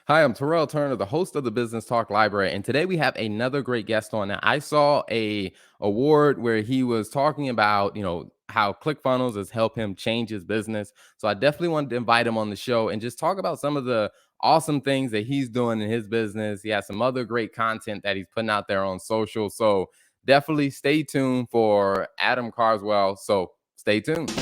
Hi, I'm Terrell Turner, the host of the Business Talk Library, and today we have another great guest on. Now, I saw a award where he was talking about, how ClickFunnels has helped him change his business. So I definitely wanted to invite him on the show and just talk about some of the awesome things that he's doing in his business. He has some other great content that he's putting out there on social. So definitely stay tuned for Adam Carswell. So stay tuned.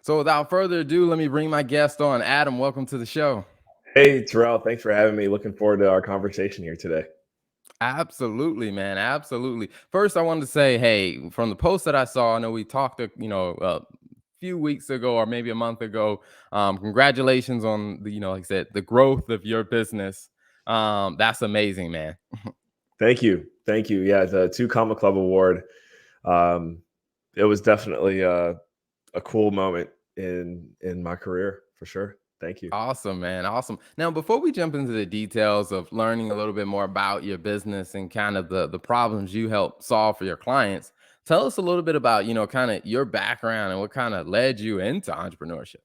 So without further ado, let me bring my guest on. Adam, welcome to the show. Hey, Terrell, thanks for having me. Looking forward to our conversation here today. Absolutely, man. Absolutely. First, I wanted to say, hey, from the post that I saw, I know we talked, a few weeks ago or maybe a month ago. Congratulations on the, like I said, the growth of your business. That's amazing, man. Thank you. Thank you. Yeah, the Two Comma Club Award. Um, it was definitely a cool moment in my career for sure. Thank you. Awesome, man. Awesome. Now, before we jump into the details of learning a little bit more about your business and kind of the problems you help solve for your clients, tell us a little bit about, kind of your background and what kind of led you into entrepreneurship.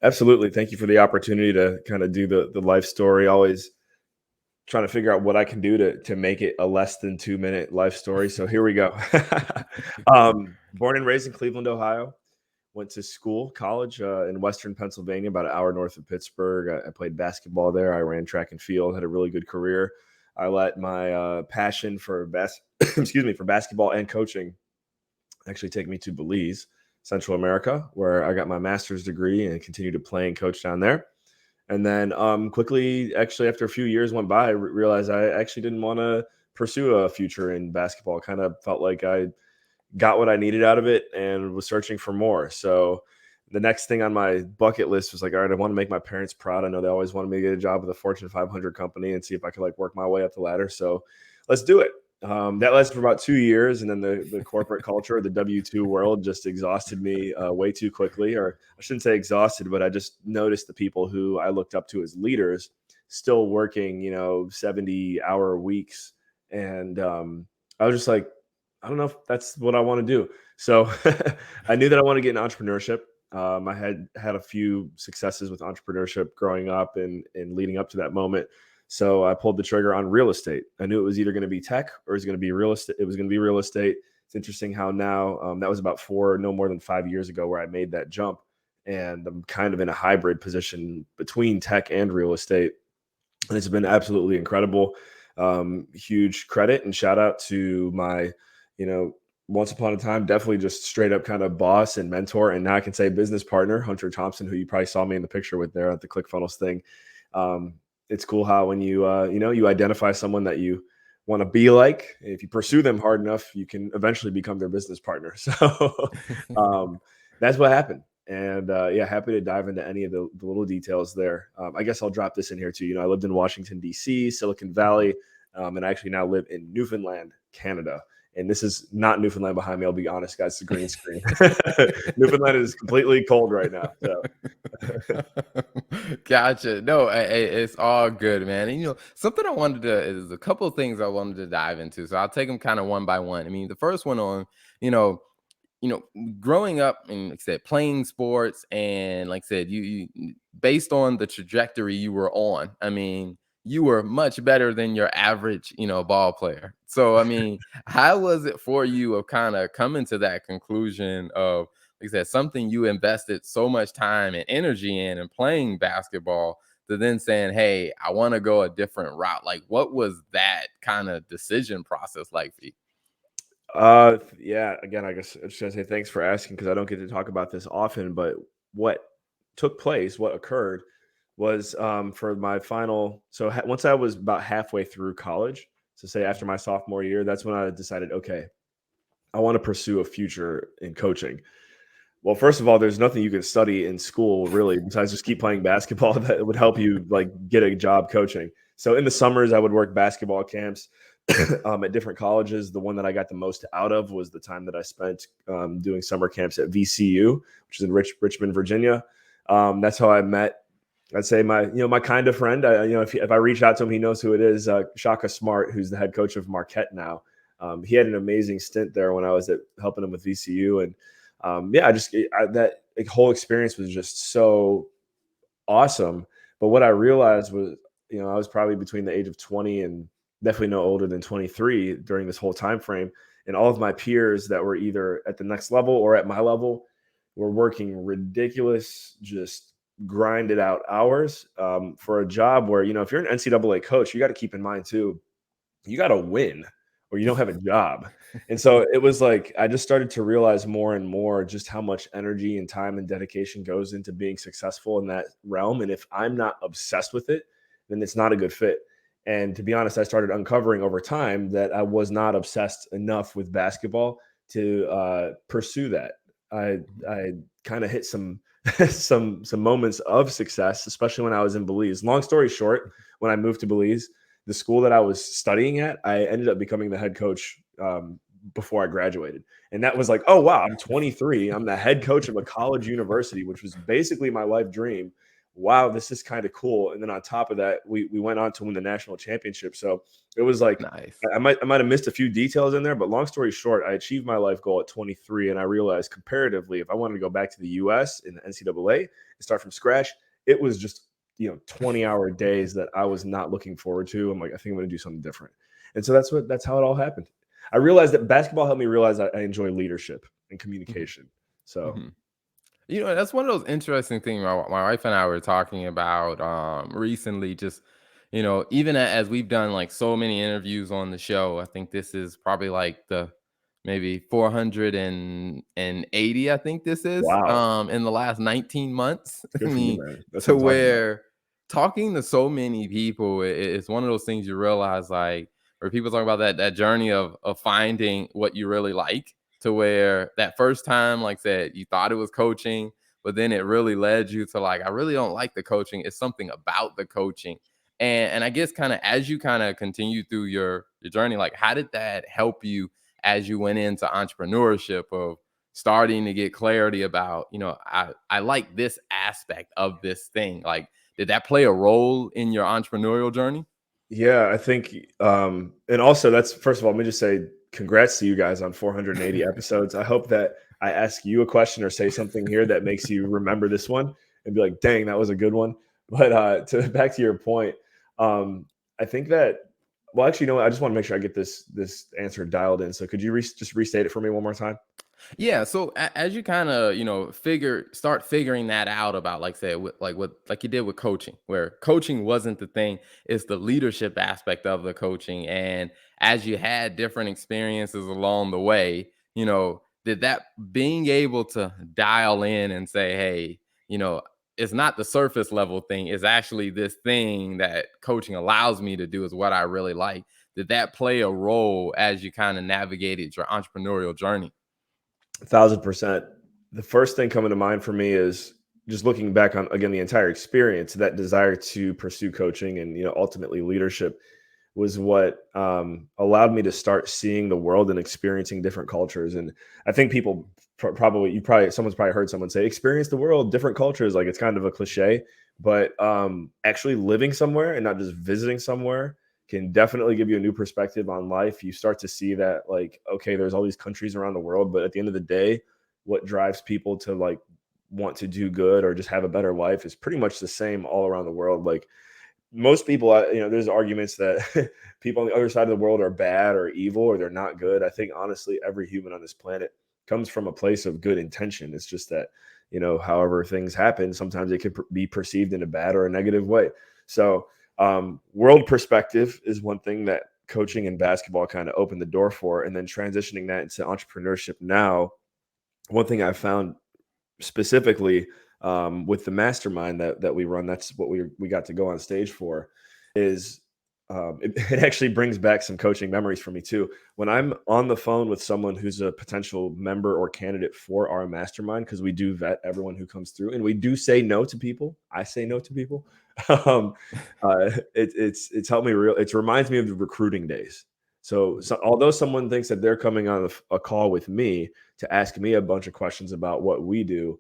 Absolutely. Thank you for the opportunity to kind of do the life story. Always trying to figure out what I can do to make it a less than 2 minute life story. So here we go. Born and raised in Cleveland, Ohio. Went to school, college in Western Pennsylvania, about an hour north of Pittsburgh. I played basketball there. I ran track and field, had a really good career. I let my passion for excuse me, for basketball and coaching actually take me to Belize, Central America, where I got my master's degree and continued to play and coach down there. And then quickly, actually, after a few years went by, I realized I actually didn't want to pursue a future in basketball. Kind of felt like I got what I needed out of it and was searching for more. So the next thing on my bucket list was like, all right, I want to make my parents proud. I know they always wanted me to get a job with a Fortune 500 company and see if I could like work my way up the ladder. So let's do it. That lasted for about 2 years, and then the corporate culture, the W-2 world, just exhausted me way too quickly. Or I shouldn't say exhausted, but I just noticed the people who I looked up to as leaders still working, 70-hour weeks, and I was just like, I don't know if that's what I want to do. So I knew that I wanted to get in entrepreneurship. I had a few successes with entrepreneurship growing up and leading up to that moment. So I pulled the trigger on real estate. I knew it was either going to be tech or it was going to be real estate. It was going to be real estate. It's interesting how now that was about no more than 5 years ago where I made that jump. And I'm kind of in a hybrid position between tech and real estate. And it's been absolutely incredible. Huge credit and shout out to my, you know, once upon a time, definitely just straight up kind of boss and mentor. And now I can say business partner, Hunter Thompson, who you probably saw me in the picture with there at the ClickFunnels thing. It's cool how when you identify someone that you want to be like, if you pursue them hard enough, you can eventually become their business partner. So that's what happened. And yeah, happy to dive into any of the little details there. I guess I'll drop this in here too. I lived in Washington, D.C., Silicon Valley, and I actually now live in Newfoundland, Canada. And this is not Newfoundland behind me. I'll be honest, guys. It's a green screen. Newfoundland is completely cold right now. So. Gotcha. No, it's all good, man. And something I wanted to is a couple of things I wanted to dive into. So I'll take them kind of one by one. I mean, the first one on, you know, you know, growing up and like I said, playing sports and like I said, you based on the trajectory you were on, I mean, you were much better than your average, ball player. So I mean, how was it for you of kind of coming to that conclusion of like I said, something you invested so much time and energy in and playing basketball to then saying, hey, I want to go a different route? Like, what was that kind of decision process like for you? Yeah, again, I guess I just gonna say thanks for asking because I don't get to talk about this often, but what took place, what occurred was for my final. So once I was about halfway through college, so say after my sophomore year, that's when I decided, okay, I want to pursue a future in coaching. Well, first of all, there's nothing you can study in school really besides just keep playing basketball that would help you like get a job coaching. So in the summers, I would work basketball camps at different colleges. The one that I got the most out of was the time that I spent doing summer camps at VCU, which is in Richmond, Virginia. That's how I met I'd say my kind of friend. If I reach out to him, he knows who it is. Shaka Smart, who's the head coach of Marquette now. He had an amazing stint there when I was helping him with VCU, and yeah, that whole experience was just so awesome. But what I realized was, I was probably between the age of 20 and definitely no older than 23 during this whole time frame. And all of my peers that were either at the next level or at my level were working ridiculous, just grinded out hours for a job where, if you're an NCAA coach, you got to keep in mind too, you got to win or you don't have a job. And so it was like I just started to realize more and more just how much energy and time and dedication goes into being successful in that realm. And if I'm not obsessed with it, then it's not a good fit. And to be honest, I started uncovering over time that I was not obsessed enough with basketball to pursue that. I kind of hit some some moments of success, especially when I was in Belize. Long story short, when I moved to Belize, the school that I was studying at, I ended up becoming the head coach before I graduated. And that was like, oh, wow, I'm 23. I'm the head coach of a college university, which was basically my life dream. Wow, this is kind of cool. And then on top of that, we went on to win the national championship. So it was like, Nice. I might have missed a few details in there, but long story short, I achieved my life goal at 23. And I realized comparatively, if I wanted to go back to the US in the NCAA and start from scratch, it was just 20-hour days that I was not looking forward to. I'm like, I think I'm going to do something different. And so that's how it all happened. I realized that basketball helped me realize I enjoy leadership and communication. So Mhm. That's one of those interesting things my wife and I were talking about recently. Just, even as we've done like so many interviews on the show, I think this is probably like the maybe 480, I think this is, wow, in the last 19 months. I good for you, mean, man. That's what to I'm talking about. where talking to so many people, it's one of those things you realize, like, where people talk about that journey of finding what you really like, to where that first time, like I said, you thought it was coaching, but then it really led you to like, I really don't like the coaching. It's something about the coaching. And I guess kind of as you kind of continue through your journey, like how did that help you as you went into entrepreneurship of starting to get clarity about, I like this aspect of this thing. Like, did that play a role in your entrepreneurial journey? Yeah, I think, and also that's first of all, let me just say congrats to you guys on 480 episodes. I hope that I ask you a question or say something here that makes you remember this one and be like, dang, that was a good one. But to back to your point, um, I think that well, actually, I just want to make sure I get this answer dialed in. So could you just restate it for me one more time? Yeah, so as you kind of start figuring that out about, like say, like you did with coaching, where coaching wasn't the thing, it's the leadership aspect of the coaching. And as you had different experiences along the way, did that being able to dial in and say, hey, it's not the surface level thing, it's actually this thing that coaching allows me to do is what I really like. Did that play a role as you kind of navigated your entrepreneurial journey? 1,000%. The first thing coming to mind for me is just looking back on again the entire experience, that desire to pursue coaching and ultimately leadership was what allowed me to start seeing the world and experiencing different cultures. And I think people someone's probably heard someone say experience the world, different cultures. Like it's kind of a cliche, but actually living somewhere and not just visiting somewhere can definitely give you a new perspective on life. You start to see that, like, okay, there's all these countries around the world, but at the end of the day, what drives people to like want to do good or just have a better life is pretty much the same all around the world. Like most people, there's arguments that people on the other side of the world are bad or evil or they're not good. I think honestly, every human on this planet comes from a place of good intention. It's just that, however things happen, sometimes it could be perceived in a bad or a negative way. So, world perspective is one thing that coaching and basketball kind of opened the door for. And then transitioning that into entrepreneurship now, one thing I found specifically with the mastermind that we run, that's what we got to go on stage for, is it actually brings back some coaching memories for me too. When I'm on the phone with someone who's a potential member or candidate for our mastermind, because we do vet everyone who comes through, and we do say no to people. I say no to people. um, it's helped me it reminds me of the recruiting days. So although someone thinks that they're coming on a call with me to ask me a bunch of questions about what we do,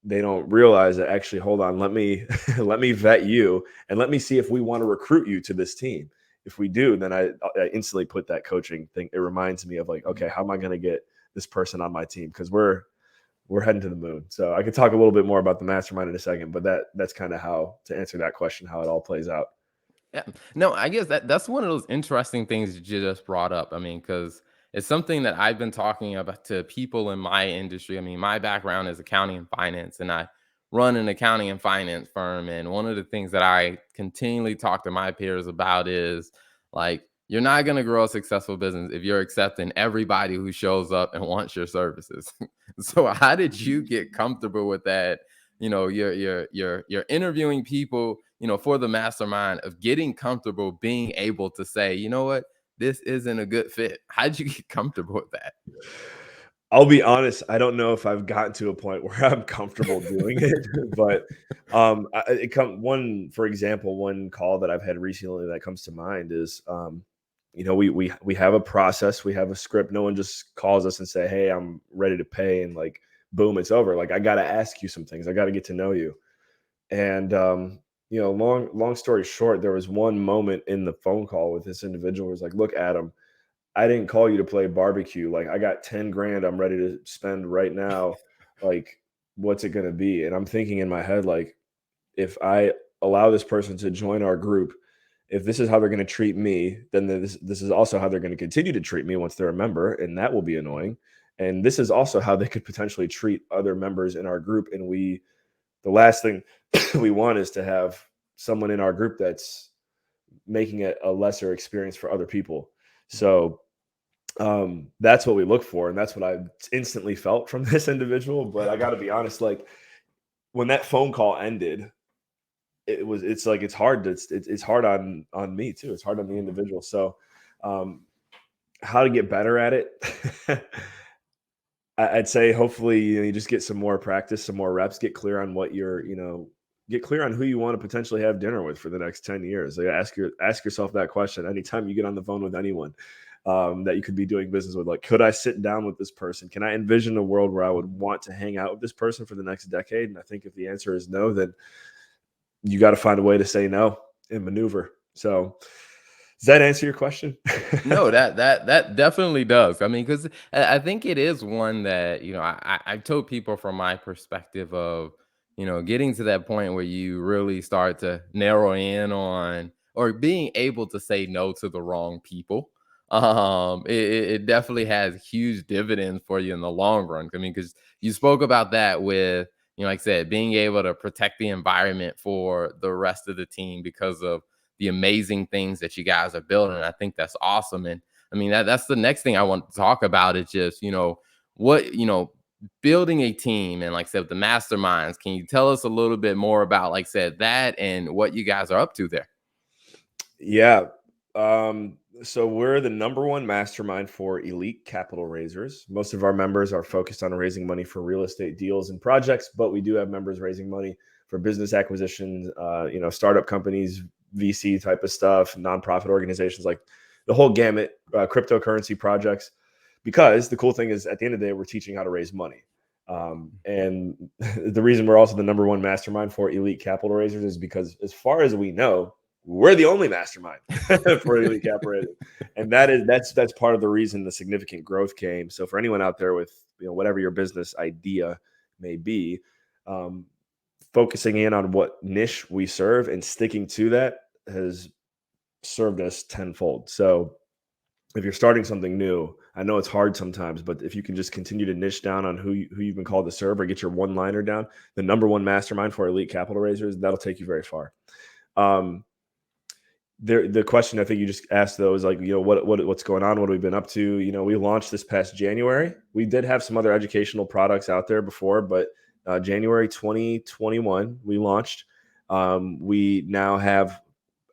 they don't realize that actually, hold on, let me let me vet you and let me see if we want to recruit you to this team. If we do, then I instantly put that coaching thing. It reminds me of like, okay, how am I going to get this person on my team? Because we're heading to the moon. So I could talk a little bit more about the mastermind in a second, but that's kind of how to answer that question, how it all plays out. Yeah. No, I guess that's one of those interesting things that you just brought up. I mean, because it's something that I've been talking about to people in my industry. I mean, my background is accounting and finance, and I run an accounting and finance firm. And one of the things that I continually talk to my peers about is like, you're not going to grow a successful business if you're accepting everybody who shows up and wants your services. So, how did you get comfortable with that? You're interviewing people, for the mastermind of getting comfortable being able to say, you know what, this isn't a good fit. How'd you get comfortable with that? I'll be honest, I don't know if I've gotten to a point where I'm comfortable doing it, but it come one, for example, one call that I've had recently that comes to mind is, we have a process, we have a script. No one just calls us and say, "Hey, I'm ready to pay," and like, boom, it's over. Like, I got to ask you some things. I got to get to know you. And long story short, there was one moment in the phone call with this individual who was like, "Look, Adam, I didn't call you to play barbecue. Like, I got 10 grand I'm ready to spend right now. Like, what's it going to be?" And I'm thinking in my head, like, if I allow this person to join our group, if this is how they're going to treat me, then this is also how they're going to continue to treat me once they're a member. And that will be annoying. And this is also how they could potentially treat other members in our group. And the last thing we want is to have someone in our group that's making it a lesser experience for other people. So that's what we look for, and that's what I instantly felt from this individual. But I got to be honest, like, when that phone call ended, it's like, it's hard on me too. It's hard on the individual. So um how to get better at it? I'd say hopefully, you just get some more practice, some more reps, get clear on what get clear on who you want to potentially have dinner with for the next 10 years. Like, ask yourself that question anytime you get on the phone with anyone that you could be doing business with. Like, could I sit down with this person? Can I envision a world where I would want to hang out with this person for the next decade? And I think if the answer is no, then you got to find a way to say no and maneuver. So does that answer your question? No, that definitely does. I mean, because I think it is one that, I've told people from my perspective of, getting to that point where you really start to narrow in on or being able to say no to the wrong people. It definitely has huge dividends for you in the long run. I mean, because you spoke about that with, like I said, being able to protect the environment for the rest of the team because of the amazing things that you guys are building. I think that's awesome. And I mean, that's the next thing I want to talk about is just, what, building a team and like I said, the masterminds. Can you tell us a little bit more about, like I said, that and what you guys are up to there? Yeah. So we're the number one mastermind for elite capital raisers. Most of our members are focused on raising money for real estate deals and projects, but we do have members raising money for business acquisitions, startup companies, VC type of stuff, nonprofit organizations, like the whole gamut, cryptocurrency projects. Because the cool thing is, at the end of the day, we're teaching how to raise money. And the reason we're also the number one mastermind for elite capital raisers is because, as far as we know, we're the only mastermind for elite capital raising, and that's part of the reason the significant growth came. So for anyone out there with whatever your business idea may be, um, focusing in on what niche we serve and sticking to that has served us tenfold. So if you're starting something new, I know it's hard sometimes, but if you can just continue to niche down on who you've been called to serve, or get your one liner down, the number one mastermind for elite capital raisers, that'll take you very far. Um, the question I think you just asked though is like, what's going on? What have we been up to? We launched this past January. We did have some other educational products out there before, but January 2021 we launched. We now have,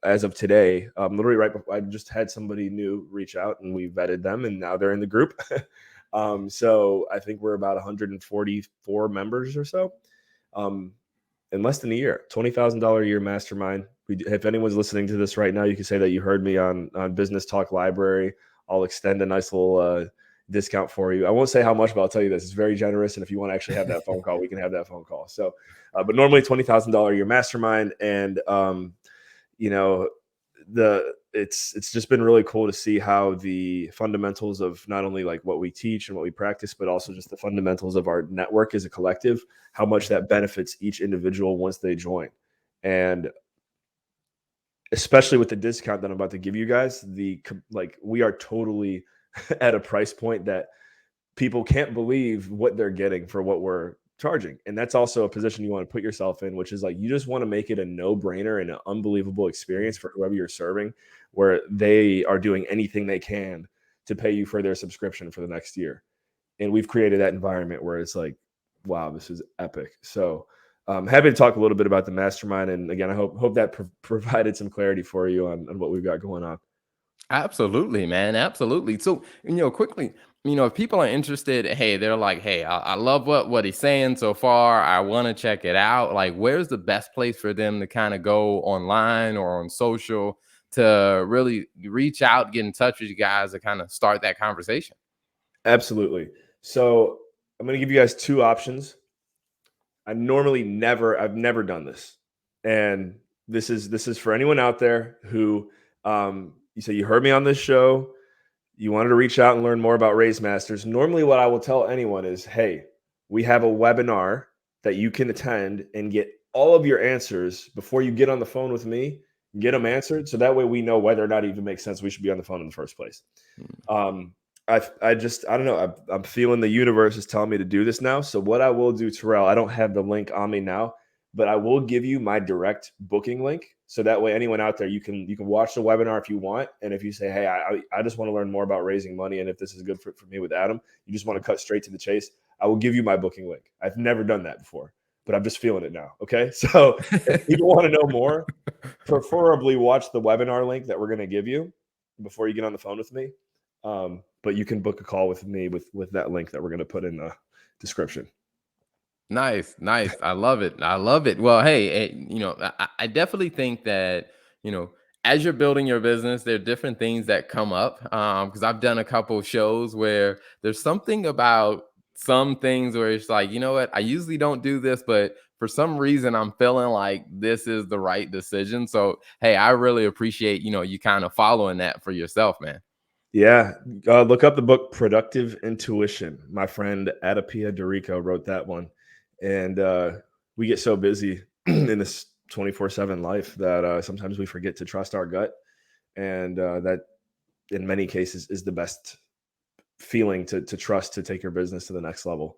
as of today, literally right before, I just had somebody new reach out and we vetted them and now they're in the group. So I think we're about 144 members or so. In less than a year, $20,000 a year mastermind. If anyone's listening to this right now, you can say that you heard me on Business Talk Library. I'll extend a nice little discount for you. I won't say how much, but I'll tell you this: it's very generous. And if you want to actually have that phone call, we can have that phone call. So, but normally $20,000 a year mastermind, and you know, it's just been really cool to see how the fundamentals of not only like what we teach and what we practice, but also just the fundamentals of our network as a collective, how much that benefits each individual once they join. And especially with the discount that I'm about to give you guys, like we are totally at a price point that people can't believe what they're getting for what we're charging. And that's also a position you want to put yourself in, which is like you just want to make it a no-brainer and an unbelievable experience for whoever you're serving, where they are doing anything they can to pay you for their subscription for the next year. And we've created that environment where it's like, wow, this is epic. So happy to talk a little bit about the mastermind. And again, I hope that provided some clarity for you on what we've got going on. Absolutely, man. Absolutely. So, quickly, if people are interested, hey, they're like, hey, I love what he's saying so far. I want to check it out. Like, where's the best place for them to kind of go online or on social to really reach out, get in touch with you guys to kind of start that conversation? Absolutely. So I'm going to give you guys two options. I've never done this. And this is for anyone out there who you say you heard me on this show, you wanted to reach out and learn more about Raise Masters. Normally what I will tell anyone is, hey, we have a webinar that you can attend and get all of your answers before you get on the phone with me, get them answered. So that way we know whether or not it even makes sense we should be on the phone in the first place. Um, I don't know. I'm feeling the universe is telling me to do this now. So what I will do, Terrell, I don't have the link on me now, but I will give you my direct booking link. So that way, anyone out there, you can watch the webinar if you want. And if you say, hey, I just want to learn more about raising money, and if this is good for me with Adam, you just want to cut straight to the chase, I will give you my booking link. I've never done that before, but I'm just feeling it now. Okay. So if people want to know more, preferably watch the webinar link that we're going to give you before you get on the phone with me. But you can book a call with me with that link that we're going to put in the description. Nice, nice. I love it. I love it. Well, hey, I definitely think that, you know, as you're building your business, there are different things that come up. Because I've done a couple of shows where there's something about some things where it's like, you know what, I usually don't do this, but for some reason I'm feeling like this is the right decision. So, hey, I really appreciate, you kind of following that for yourself, man. Yeah, look up the book Productive Intuition. My friend Adapia Dorico wrote that one, and we get so busy in this 24/7 life that sometimes we forget to trust our gut, and that in many cases is the best feeling to trust to take your business to the next level.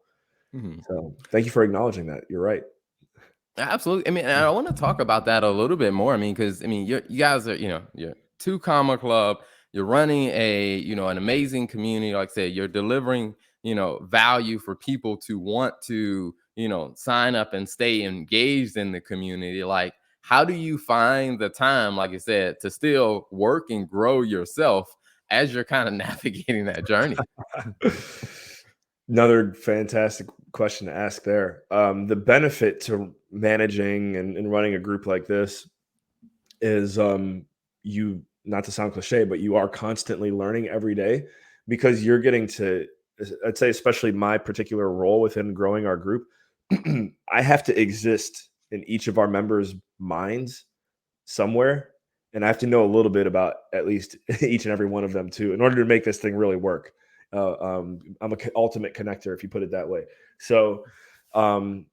Mhm. So thank you for acknowledging that. You're right. Absolutely. I mean, and I want to talk about that a little bit more. I mean, because you guys are, you're two comma club. You're running an amazing community. Like I said, you're delivering, value for people to want to, sign up and stay engaged in the community. Like, how do you find the time, like I said, to still work and grow yourself as you're kind of navigating that journey? Another fantastic question to ask there. The benefit to managing and running a group like this is you, not to sound cliche, but you are constantly learning every day because you're getting to, I'd say, especially my particular role within growing our group, I have to exist in each of our members' minds somewhere. And I have to know a little bit about at least each and every one of them too, in order to make this thing really work. I'm a ultimate connector, if you put it that way. So, um,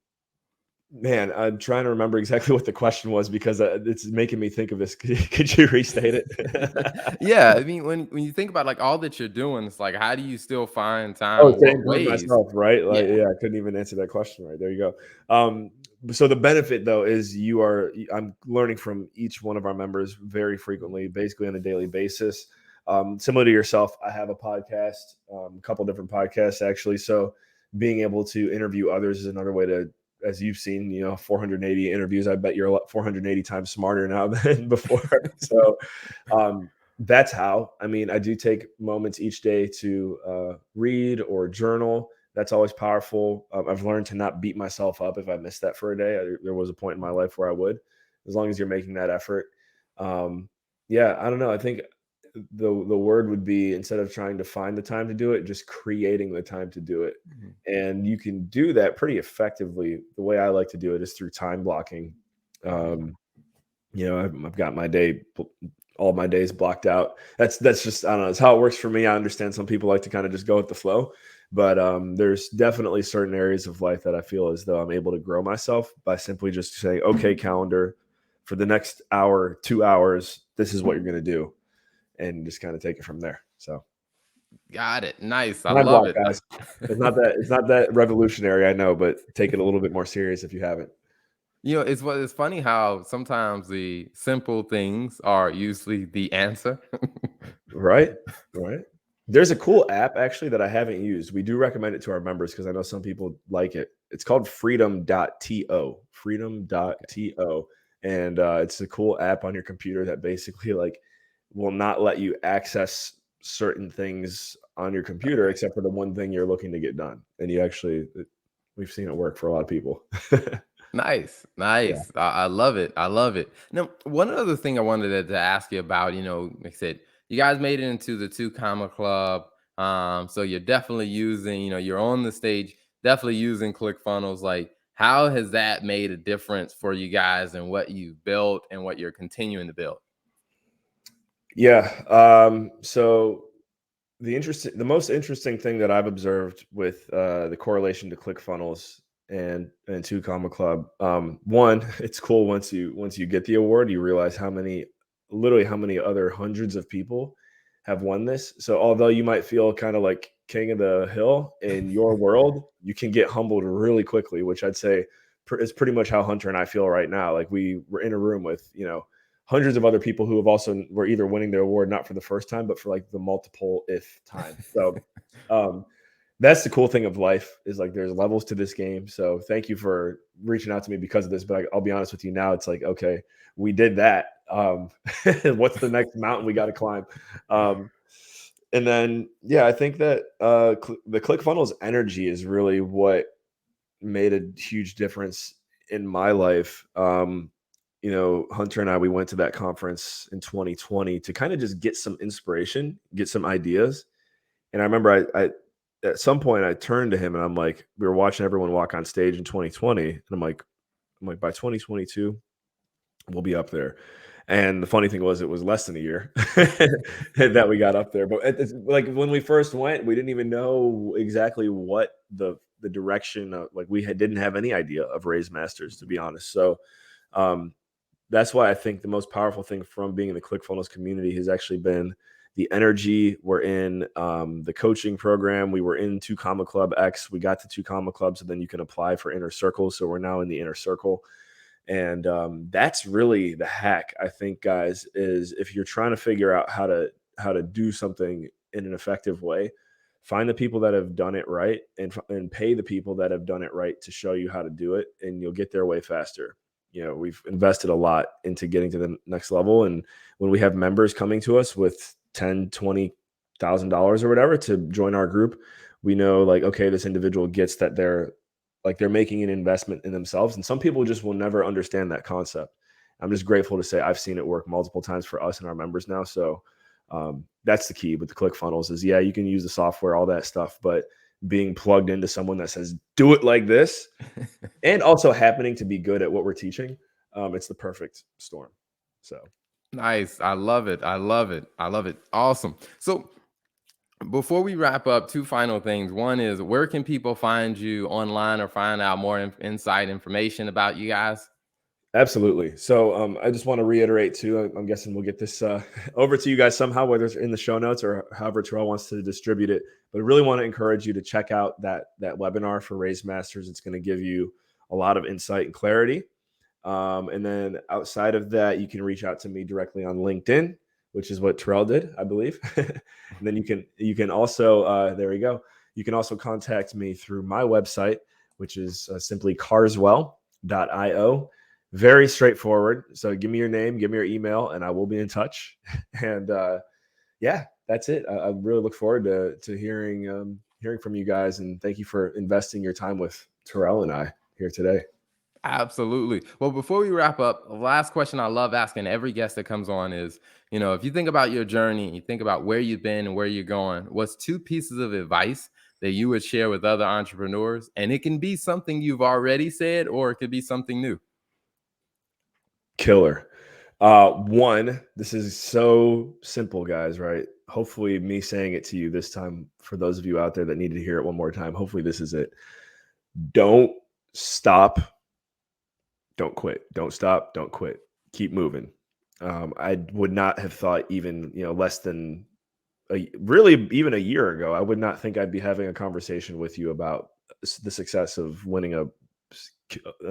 man, I'm trying to remember exactly what the question was because it's making me think of this. Could you restate it? Yeah, I mean, when you think about like all that you're doing, it's like, how do you still find Oh, time? to What improve ways? myself, right? Like, Yeah. yeah, I couldn't even answer that question right. There you go. So the benefit though is I'm learning from each one of our members very frequently, basically on a daily basis. Similar to yourself, I have a podcast, a couple different podcasts actually. So being able to interview others is another way to, as you've seen, 480 interviews. I bet you're 480 times smarter now than before. So that's how. I mean, I do take moments each day to read or journal. That's always powerful. I've learned to not beat myself up if I miss that for a day. There was a point in my life where I would, as long as you're making that effort. Um, yeah, I don't know. I think the word would be, instead of trying to find the time to do it, just creating the time to do it. Mhm. And you can do that pretty effectively. The way I like to do it is through time blocking. Mhm. Um, I've got all my days blocked out. That's just, I don't know, it's how it works for me. I understand some people like to kind of just go with the flow, but there's definitely certain areas of life that I feel as though I'm able to grow myself by simply just saying, okay, calendar, for the next hour, 2 hours, this is what you're going to do, and just kind of take it from there. So Got it. Nice. I time love block, it. guys. It's not that revolutionary, I know, but take it a little bit more serious if you haven't. It's funny how sometimes the simple things are usually the answer. Right, right. There's a cool app actually that I haven't used. We do recommend it to our members because I know some people like it. It's called freedom.to. Freedom.to. And it's a cool app on your computer that basically like will not let you access certain things on your computer Okay. except for the one thing you're looking to get done. And we've seen it work for a lot of people. Nice, Yeah. nice. I love it. I love it. Now, one other thing I wanted to ask you about, like I said, you guys made it into the two comma club. So you're definitely using, you're on the stage, definitely using ClickFunnels. Like, how has that made a difference for you guys and what you've built and what you're continuing to build? Yeah. So the most interesting thing that I've observed with the correlation to ClickFunnels and Two Comma Club, one, it's cool once you get the award, you realize literally how many other hundreds of people have won this. So although you might feel kind of like king of the hill in your world, you can get humbled really quickly, which I'd say is pretty much how Hunter and I feel right now. Like we were in a room with hundreds of other people who have also were either winning their award not for the first time but for like the multiple if time. So um that's the cool thing of life, is like there's levels to this game. So thank you for reaching out to me because of this, but I'll be honest with you now, it's like, okay, we did that. What's the next mountain we got to climb? um and then yeah, I think that the ClickFunnels energy is really what made a huge difference in my life. Hunter and I, we went to that conference in 2020 to kind of just get some inspiration, get some ideas. And I remember I at some point I turned to him and I'm like, we were watching everyone walk on stage in 2020, and I'm like, by 2022 we'll be up there. And the funny thing was, it was less than a year that we got up there. But it's like when we first went, we didn't even know exactly what the direction of, like didn't have any idea of Raise Masters, to be honest. So um, that's why I think the most powerful thing from being in the ClickFunnels community has actually been the energy. We're in the coaching program. We were in Two Comma Club X. We got to Two Comma Club, so then you can apply for Inner Circle. So we're now in the Inner Circle. And that's really the hack, I think, guys, is if you're trying to figure out how to do something in an effective way, find the people that have done it right, and pay the people that have done it right to show you how to do it, and you'll get there way faster. We've invested a lot into getting to the next level, and when we have members coming to us with 10, $20,000 or whatever to join our group, we know, like, okay, this individual gets that they're making an investment in themselves. And some people just will never understand that concept. I'm just grateful to say I've seen it work multiple times for us and our members now. So that's the key with the ClickFunnels is, yeah, you can use the software, all that stuff, but being plugged into someone that says, do it like this, and also happening to be good at what we're teaching, it's the perfect storm. So Nice. I love it. I love it. I love it. Awesome. So before we wrap up, two final things. One is, where can people find you online or find out more inside information about you guys? absolutely. So I just want to reiterate too. I'm guessing we'll get this over to you guys somehow, whether it's in the show notes or however Terrell wants to distribute it. But I really want to encourage you to check out that webinar for Raise Masters. It's going to give you a lot of insight and clarity. And then outside of that, you can reach out to me directly on LinkedIn, which is what Terrell did, I believe. And then you can also there you go. You can also contact me through my website, which is simply carswell.io. Very straightforward. So give me your name, give me your email, and I will be in touch. And yeah, that's it. I really look forward to hearing from you guys, and thank you for investing your time with Terrell and I here today. Absolutely. Well, before we wrap up, the last question I love asking every guest that comes on is, if you think about your journey, you think about where you've been and where you're going, what's two pieces of advice that you would share with other entrepreneurs? And it can be something you've already said, or it could be something new. Killer. One, this is so simple, guys, right? Hopefully, me saying it to you this time, for those of you out there that need to hear it one more time, hopefully, this is it. Don't stop. Don't quit. Don't stop. Don't quit. Keep moving. I would not have thought even, less than really even a year ago, I would not think I'd be having a conversation with you about the success of winning an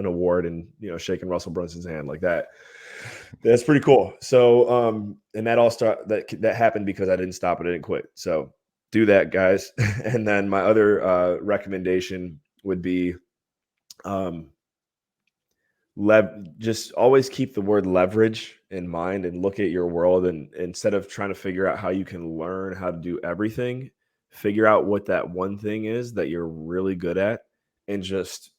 award and shaking Russell Brunson's hand like that. That's pretty cool. So and that happened because I didn't stop and I didn't quit. So do that, guys. And then my other recommendation would be just always keep the word leverage in mind and look at your world, and instead of trying to figure out how you can learn how to do everything, figure out what that one thing is that you're really good at, and just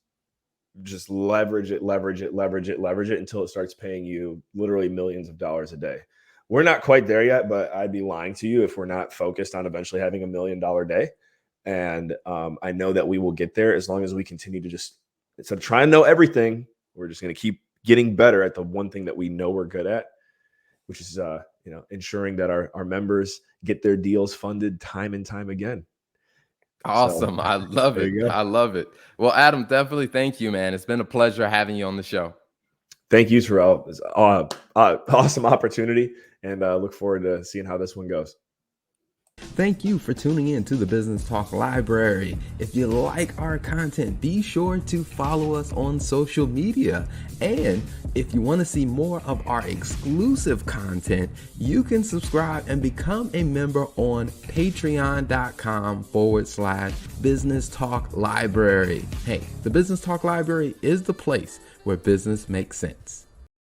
leverage it, leverage it, leverage it, leverage it until it starts paying you literally millions of dollars a day. We're not quite there yet, but I'd be lying to you if we're not focused on eventually having $1 million day. And I know that we will get there as long as we continue to just, instead of trying to know everything, we're just going to keep getting better at the one thing that we know we're good at, which is ensuring that our members get their deals funded time and time again. So Awesome. I love there it. you go. I love it. Well, Adam, definitely thank you, man. It's been a pleasure having you on the show. Thank you, Terrell. It's awesome opportunity, and look forward to seeing how this one goes. Thank you for tuning in to the Business Talk Library. If you like our content, be sure to follow us on social media. And if you want to see more of our exclusive content, you can subscribe and become a member on patreon.com/Business Talk Library. Hey, the Business Talk Library is the place where business makes sense.